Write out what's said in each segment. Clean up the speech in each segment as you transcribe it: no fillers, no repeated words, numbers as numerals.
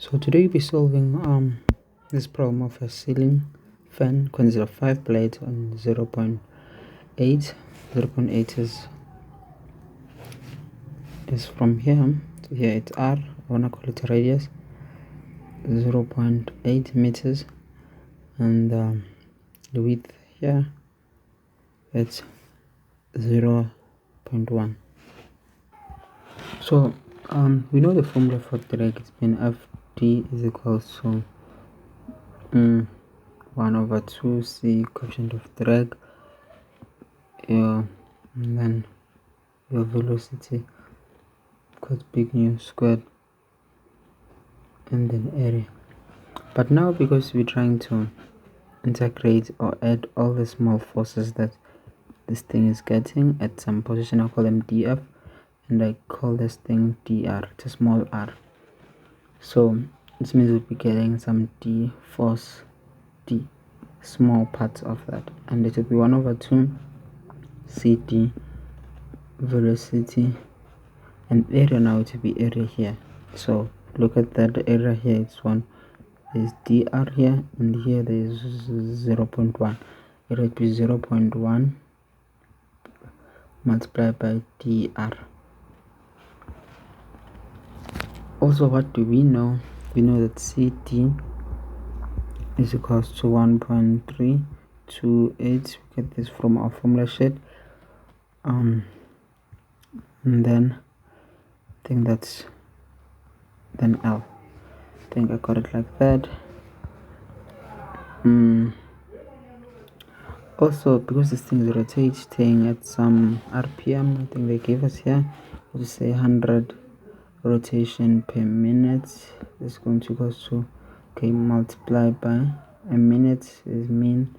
So today we'll be solving this problem of a ceiling fan consist of 5 blades on 0.8. 0.8 is from here to here. It's R. I wanna call it radius 0.8 meters, and the width here it's 0.1. So we know the formula for drag. It's been FD is equals to 1/2 C coefficient of drag, and then your velocity equals big mu squared, and then area. But now, because we're trying to integrate or add all the small forces that this thing is getting at some position, I call them dF, and I call this thing dr. It's a small r. So this means we'll be getting some d force d, small parts of that, and it will be 1/2 cd velocity, and area now it will be area here. So look at that area here. It's one is dr here, and here there is 0.1. It will be 0.1 multiplied by dr. Also, what do we know? We know that cd is equals to 1.328. We get this from our formula sheet. And then I think that's then L. I think I got it like that. Also, because this thing is rotating at some RPM, I think they gave us here, we'll just say 100 rotation per minute is going to equal to, okay, multiplied by a minute is minute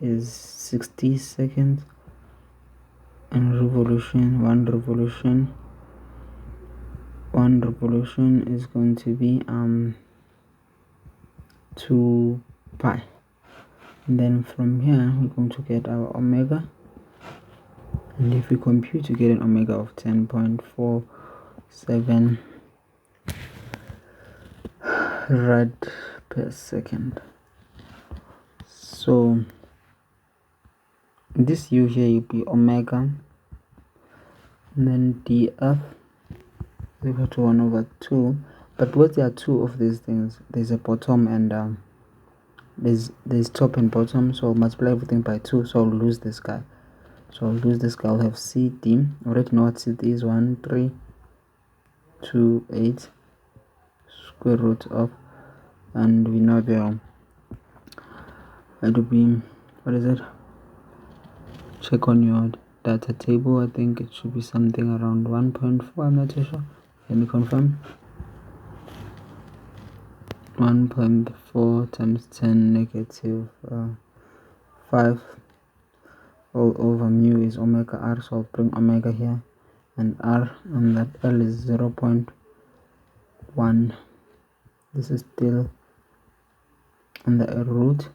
is 60 seconds, and one revolution is going to be 2 pi. And then from here we're going to get our omega, and if we compute to get an omega of 10.47 rad per second. So this u here will be omega, and then df is equal to 1/2. But because there are two of these things, there's a bottom and there's top and bottom, so I'll multiply everything by 2, so I'll lose this guy. I'll have cd. I already know what cd is, 1328 square root of, and we know the it will be, what is it, check on your data table. I think it should be something around 1.4. I'm not too sure. Let me confirm. 1.4 times 10 negative 5 all over mu is omega r, so I'll bring omega here and r, and that L is 0.1. This is still under a root,